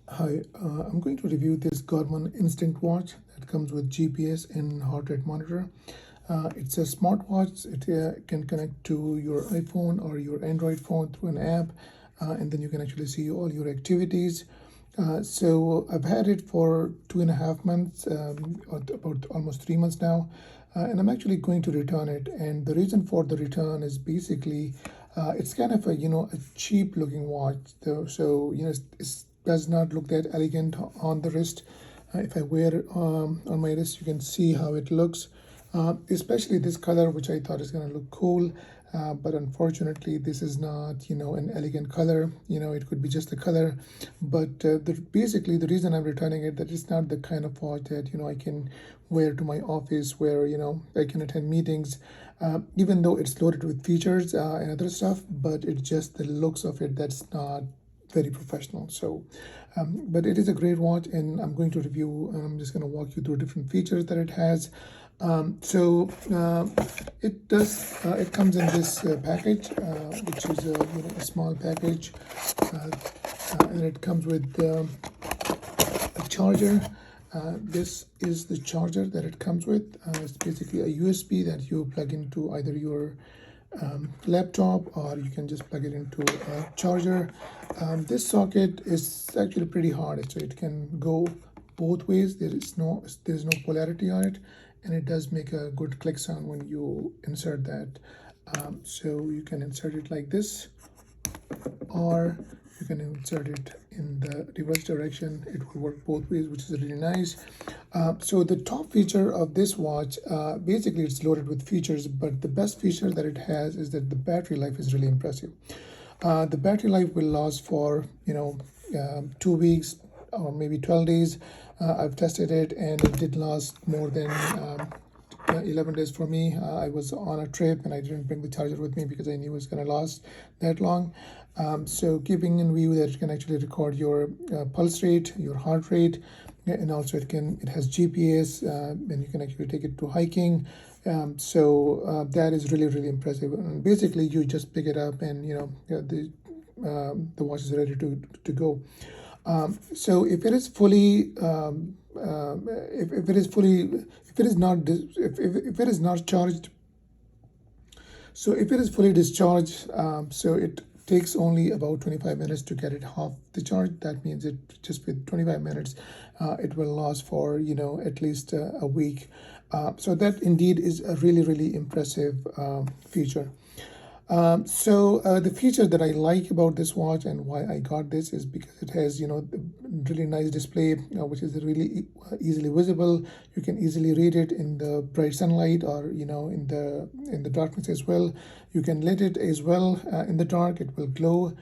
Hi, I'm going to review this Garmin Instinct watch that comes with GPS and heart rate monitor. It's a smartwatch. It can connect to your iPhone or your Android phone through an app, and then you can actually see all your activities. So I've had it for 2.5 months, or about almost 3 months now, and I'm actually going to return it. And the reason for the return is basically it's kind of a cheap looking watch, though. So it does not look that elegant on the wrist. If I wear it on my wrist, you can see how it looks. Especially this color, which I thought is going to look cool, but unfortunately this is not an elegant color. It could be just the color, but basically the reason I'm returning it, that it's not the kind of watch that I can wear to my office, where I can attend meetings, even though it's loaded with features and other stuff, but it's just the looks of it that's not very professional. So but it is a great watch, and I'm going to review, and I'm just going to walk you through different features that it has. It comes in this package, which is a small package, and it comes with a charger. This is the charger that it comes with. It's basically a USB that you plug into either your laptop, or you can just plug it into a charger. This socket is actually pretty hard, so it can go both ways. There's no polarity on it, and it does make a good click sound when you insert that. So you can insert it like this, or you can insert it in the reverse direction. It will work both ways, which is really nice. So the top feature of this watch, basically it's loaded with features, but the best feature that it has is that the battery life is really impressive. The battery life will last for 2 weeks or maybe 12 days. I've tested it, and it did last more than 11 days for me. I was on a trip and I didn't bring the charger with me because I knew it was going to last that long. So keeping in view that it can actually record your pulse rate, your heart rate, and also it has GPS, and you can actually take it to hiking. That is really impressive. And basically you just pick it up, and the watch is ready to go. So if it is fully if it is not charged, so if it is fully discharged, so it takes only about 25 minutes to get it half the charge. That means it just with 25 minutes, it will last for at least a week. So that indeed is a really impressive feature. The feature that I like about this watch and why I got this is because it has really nice display, which is really easily visible. You can easily read it in the bright sunlight, or in the darkness as well. You can let it as well in the dark. It will glow.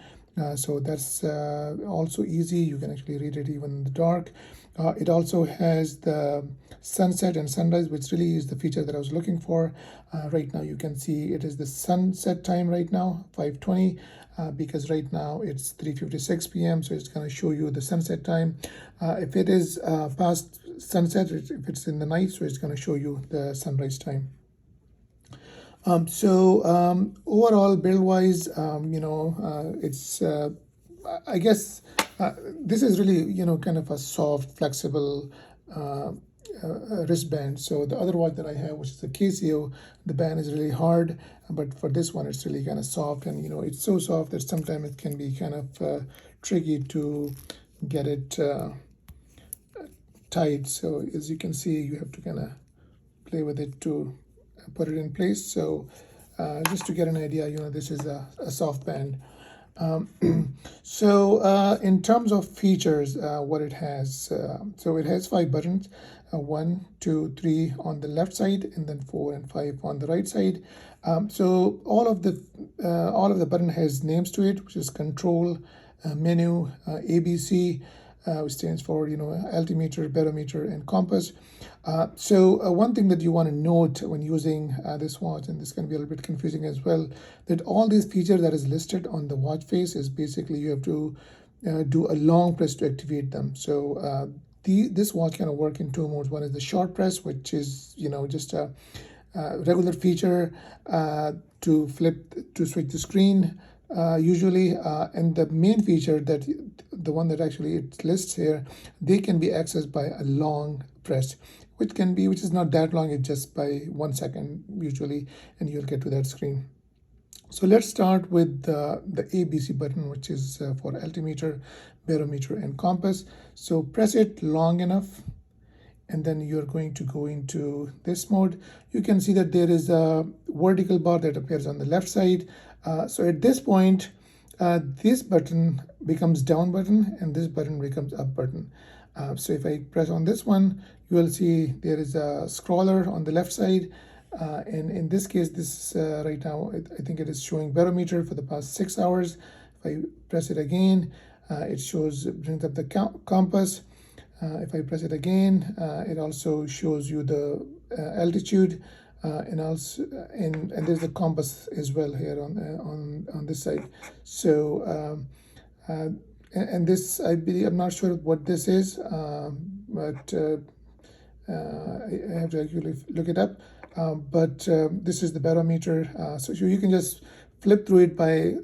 So that's also easy. You can actually read it even in the dark. It also has the sunset and sunrise, which really is the feature that I was looking for. Right now you can see it is the sunset time right now, 5:20, because right now it's 3:56 p.m. So it's going to show you the sunset time. If it is past sunset, if it's in the night, so it's going to show you the sunrise time. Overall, build-wise, it's I guess this is really kind of a soft, flexible wristband. So the other watch that I have, which is the Casio, the band is really hard, but for this one, it's really kind of soft, and it's so soft that sometimes it can be kind of tricky to get it tight. So as you can see, you have to kind of play with it to put it in place. So just to get an idea, this is a soft band. In terms of features, what it has, so it has 5 buttons, 1, 2, 3 on the left side, and then 4 and 5 on the right side. So all of the button has names to it, which is control, menu, ABC, which stands for altimeter, barometer, and compass. One thing that you want to note when using this watch, and this can be a little bit confusing as well, that all these features that is listed on the watch face is basically you have to do a long press to activate them. So this watch can work in 2 modes. One is the short press, which is just a regular feature to switch the screen. usually, and the main feature that the one that actually it lists here, they can be accessed by a long press, which is not that long. It's just by 1 second usually, and you'll get to that screen. So let's start with the ABC button, which is for altimeter, barometer, and compass. So press it long enough, and then you're going to go into this mode. You can see that there is a vertical bar that appears on the left side. So at this point, this button becomes down button and this button becomes up button. So if I press on this one, you will see there is a scroller on the left side. And in this case, this right now, I think it is showing barometer for the past 6 hours. If I press it again, it brings up the compass. If I press it again, it also shows you the altitude, and there's a compass as well here on this side. So and this, I believe, I'm not sure what this is, but I have to actually look it up. But this is the barometer, so you can just flip through it by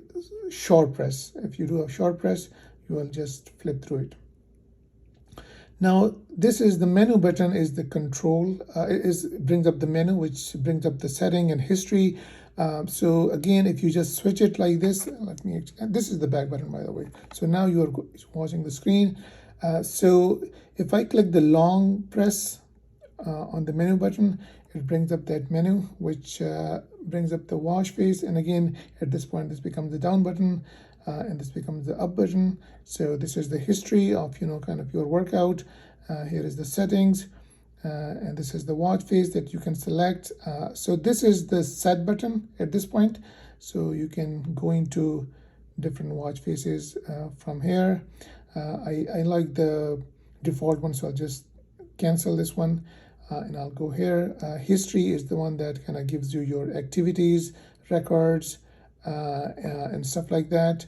short press. If you do a short press, you will just flip through it. Now, this is the menu button, is the control. It brings up the menu, which brings up the setting and history. So again, if you just switch it like this, this is the back button, by the way. So now you are watching the screen. So if I click the long press on the menu button, it brings up that menu, which brings up the watch face. And again, at this point, this becomes the down button. And this becomes the up button. So this is the history of, kind of your workout. Here is the settings, and this is the watch face that you can select. So this is the set button at this point. So you can go into different watch faces from here. I like the default one, so I'll just cancel this one, and I'll go here. History is the one that kind of gives you your activities, records, and stuff like that.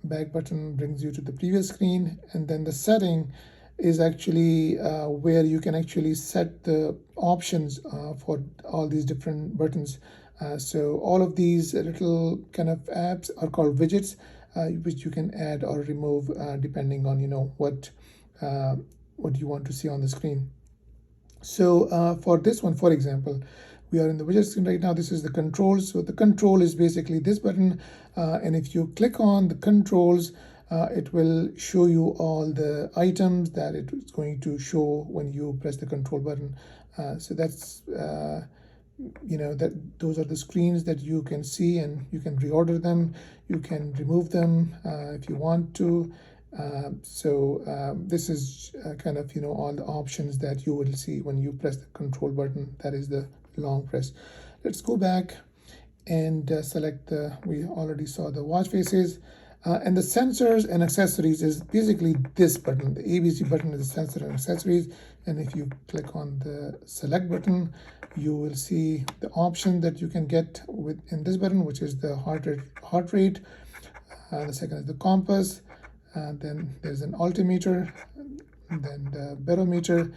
Back button brings you to the previous screen, and then the setting is actually where you can actually set the options for all these different buttons. So all of these little kind of apps are called widgets, which you can add or remove depending on what you want to see on the screen. So for this one, for example, we are in the widget screen right now. This is the controls. So the control is basically this button. And if you click on the controls, it will show you all the items that it is going to show when you press the control button. So that's, those are the screens that you can see, and you can reorder them. You can remove them if you want to. This is kind of, all the options that you will see when you press the control button. That is the long press. Let's go back and select we already saw the watch faces, and the sensors and accessories is basically this button. The ABC button is the sensor and accessories, and if you click on the select button, you will see the option that you can get in this button, which is the heart rate. The second is the compass, then there's an altimeter, then the barometer,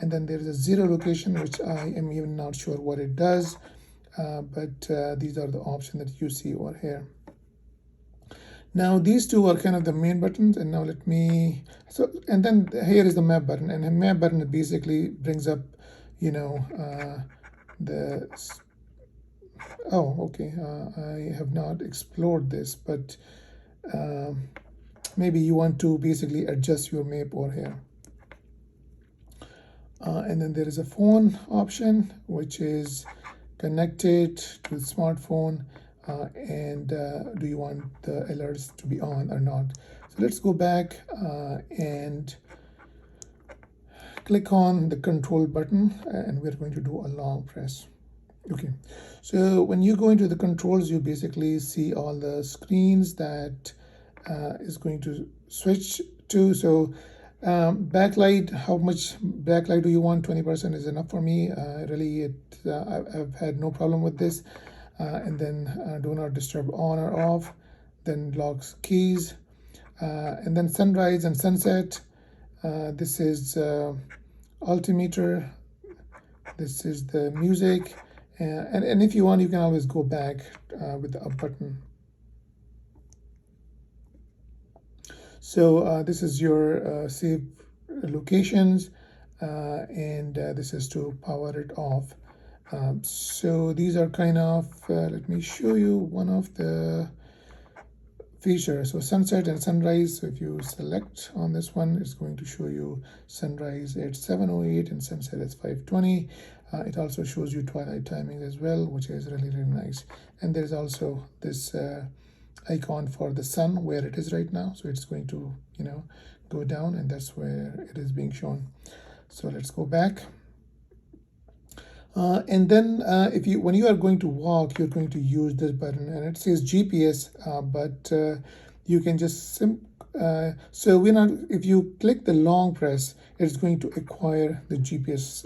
and then there is a zero location, which I am even not sure what it does, but these are the options that you see over here. Now these two are kind of the main buttons, and now and then here is the map button, and the map button basically brings up, I have not explored this, but maybe you want to basically adjust your map over here. And then there is a phone option, which is connected to the smartphone, and do you want the alerts to be on or not. So let's go back and click on the control button, and we're going to do a long press. Okay, so when you go into the controls, you basically see all the screens that is going to switch to. So backlight, how much backlight do you want? 20% is enough for me. Really, I've had no problem with this. And then do not disturb on or off, then locks keys, and then sunrise and sunset. This is altimeter. This is the music, and if you want, you can always go back with the up button. So this is your save locations, and this is to power it off. So these are kind of, let me show you one of the features. So sunset and sunrise, so if you select on this one, it's going to show you sunrise at 7:08 and sunset at 5:20. It also shows you twilight timing as well, which is really, really nice. And there's also this icon for the sun where it is right now, so it's going to go down, and that's where it is being shown. So let's go back, and then when you are going to walk, you're going to use this button, and it says GPS, but you can just so if you click the long press, it's going to acquire the GPS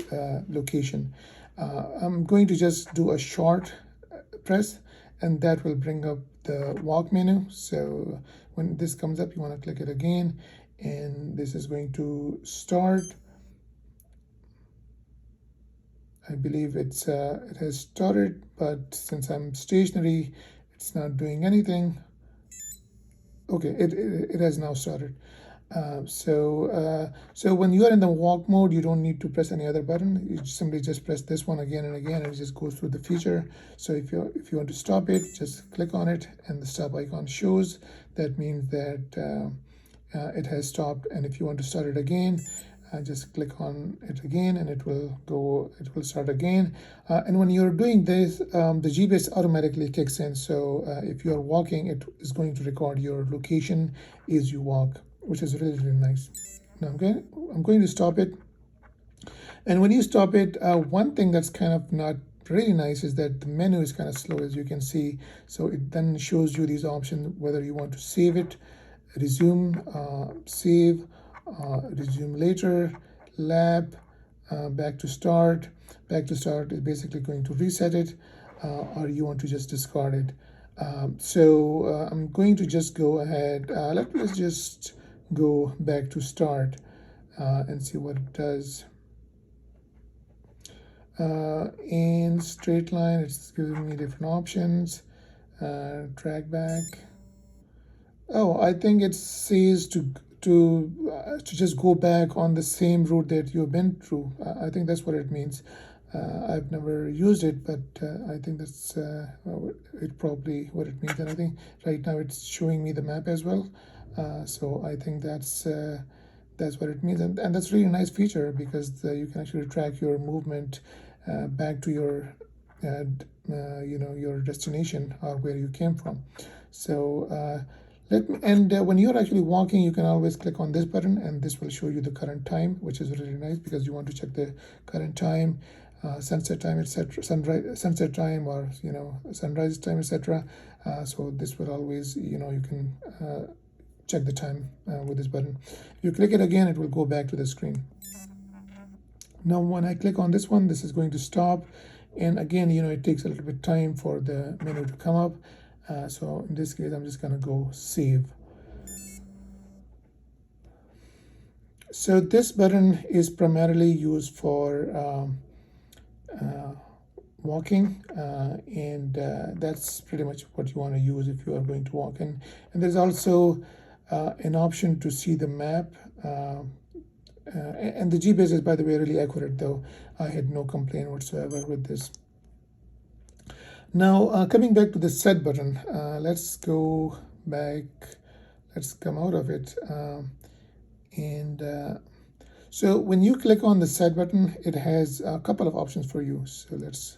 location. I'm going to just do a short press, and that will bring up the walk menu. So when this comes up, you want to click it again, and this is going to start. I believe it has started, but since I'm stationary, it's not doing anything. Okay, it has now started. So when you are in the walk mode, you don't need to press any other button. You simply just press this one again and again, and it just goes through the feature. So if you want to stop it, just click on it, and the stop icon shows. That means that it has stopped. And if you want to start it again, just click on it again, and it will start again. And when you're doing this, the GPS automatically kicks in. So if you're walking, it is going to record your location as you walk, which is really, really nice. Now I'm going to stop it. And when you stop it, one thing that's kind of not really nice is that the menu is kind of slow, as you can see. So it then shows you these options, whether you want to save it, resume, save, resume later, lap, back to start. Back to start is basically going to reset it, or you want to just discard it. So I'm going to just go ahead. Let's just go back to start and see what it does. In straight line, it's giving me different options. Track back. Oh, I think it says to just go back on the same route that you've been through. I think that's what it means. I've never used it, but I think that's probably what it means. And I think right now it's showing me the map as well. So I think that's what it means, and that's really a nice feature, because you can actually track your movement back to your your destination or where you came from. So when you're actually walking, you can always click on this button, and this will show you the current time, which is really nice because you want to check the current time, sunset time, etc., sunset time, or sunrise time, etc. So this will always you can check the time with this button. If you click it again, it will go back to the screen. Now when I click on this one, this is going to stop, and again it takes a little bit time for the menu to come up. So in this case, I'm just going to go save. So this button is primarily used for walking, and that's pretty much what you want to use if you are going to walk. And there's also an option to see the map. And the GPS is, by the way, really accurate, though. I had no complaint whatsoever with this. Now, coming back to the set button, let's go back. Let's come out of it. So when you click on the set button, it has a couple of options for you. So let's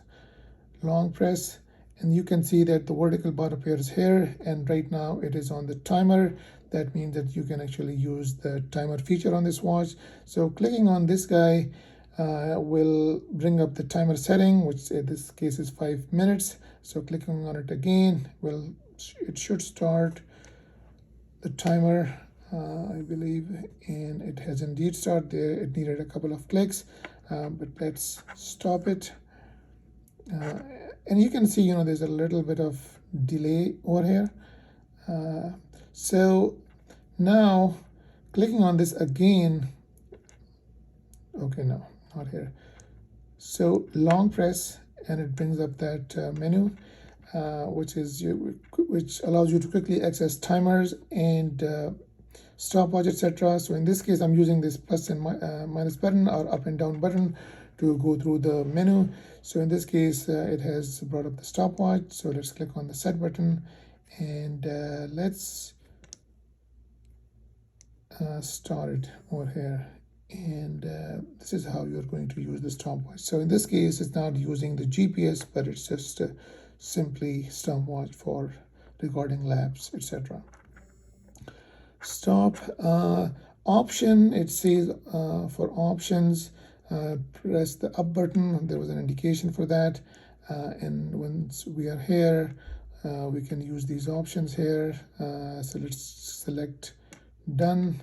long press, and you can see that the vertical bar appears here, and right now it is on the timer. That means that you can actually use the timer feature on this watch. So clicking on this guy will bring up the timer setting, which in this case is 5 minutes. So clicking on it again, it should start the timer, I believe, and it has indeed started there. It needed a couple of clicks, but let's stop it. And you can see, there's a little bit of delay over here. So now clicking on this again, okay, no, not here. So long press, and it brings up that menu, which allows you to quickly access timers and stopwatch, etc. So in this case, I'm using this plus and minus button or up and down button to go through the menu. So in this case, it has brought up the stopwatch. So let's click on the set button, and let's start it over here. And this is how you're going to use the stopwatch. So in this case, it's not using the GPS, but it's just simply stopwatch for recording laps, etc. Stop option, it says for options, press the up button. There was an indication for that, and once we are here, we can use these options here. So let's select done,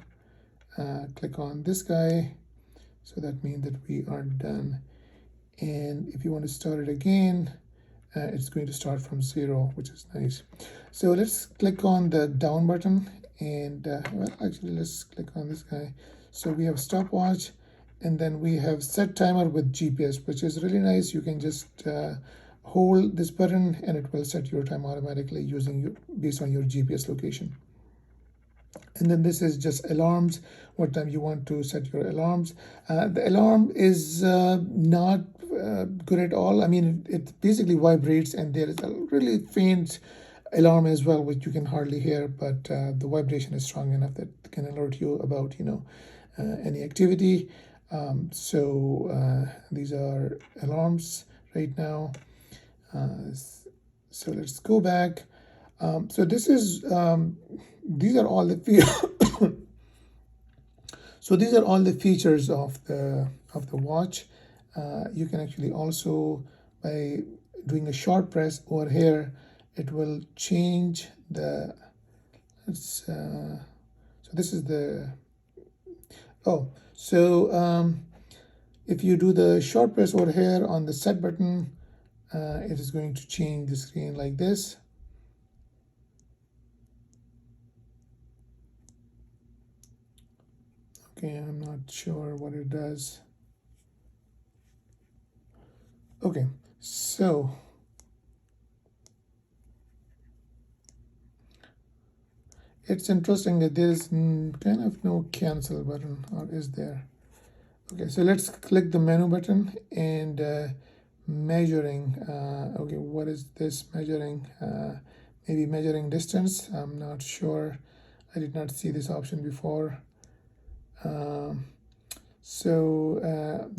click on this guy, so that means that we are done. And if you want to start it again, it's going to start from 0, which is nice. So let's click on the down button, and well, actually let's click on this guy. So we have stopwatch, and then we have set timer with GPS, which is really nice. You can just hold this button and it will set your time automatically based on your GPS location. And then this is just alarms, what time you want to set your alarms. The alarm is not good at all. I mean, it basically vibrates, and there is a really faint alarm as well, which you can hardly hear, but the vibration is strong enough that it can alert you about, any activity. So these are alarms right now. So let's go back. So this is these are all the so these are all the features of the watch. You can actually also, by doing a short press over here, it will change the so this is the if you do the short press over here on the set button, it is going to change the screen like this. Okay, I'm not sure what it does. Okay, so it's interesting that there is kind of no cancel button, or is there? Okay, so let's click the menu button and measuring. Okay, what is this measuring? Maybe measuring distance. I'm not sure. I did not see this option before.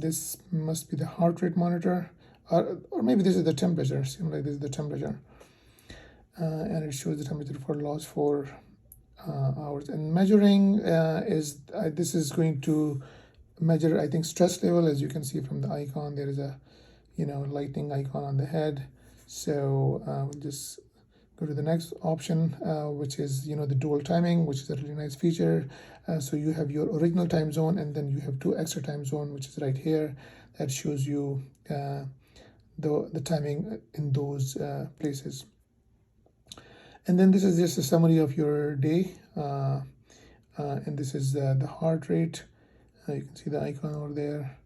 This must be the heart rate monitor, or maybe this is the temperature. Seems like this is the temperature, and it shows the temperature for the last 4 hours. And measuring this is going to measure, I think, stress level. As you can see from the icon, there is a lightning icon on the head. So we'll just go to the next option, which is the dual timing, which is a really nice feature. So you have your original time zone, and then you have 2 extra time zone, which is right here, that shows you the timing in those places. And then this is just a summary of your day, and this is the heart rate. You can see the icon over there.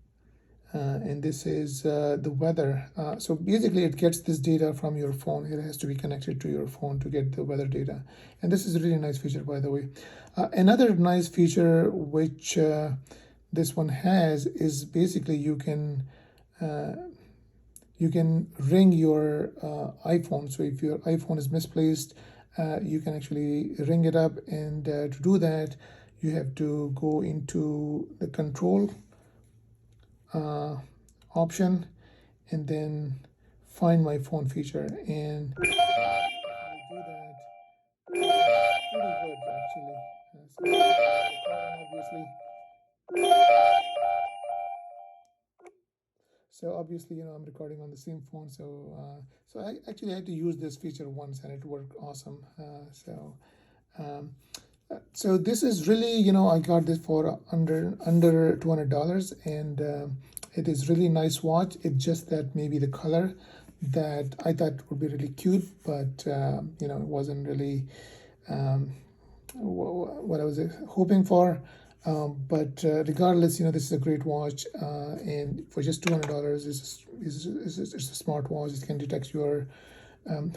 And this is the weather. So basically it gets this data from your phone. It has to be connected to your phone to get the weather data. And this is a really nice feature, by the way. Another nice feature which this one has is basically you can ring your iPhone. So if your iPhone is misplaced, you can actually ring it up. And to do that, you have to go into the control option, and then find my phone feature, and I'll do that pretty good actually. So obviously, I'm recording on the same phone, so I actually had to use this feature once, and it worked awesome. So this is really, I got this for under $200, and it is really nice watch. It's just that maybe the color that I thought would be really cute, but it wasn't really what I was hoping for. But regardless, this is a great watch, and for just $200, it's a smart watch. It can detect your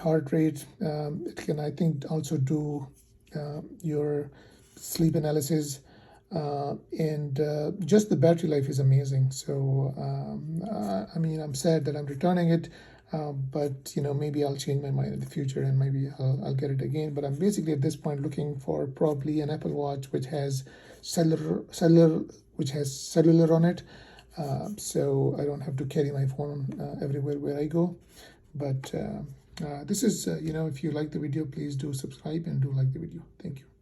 heart rate. It can, I think, also do your sleep analysis, and just the battery life is amazing. So I mean, I'm sad that I'm returning it, but maybe I'll change my mind in the future and maybe I'll get it again. But I'm basically at this point looking for probably an Apple Watch which has cellular on it, so I don't have to carry my phone everywhere where I go. But this is if you like the video, please do subscribe and do like the video. Thank you.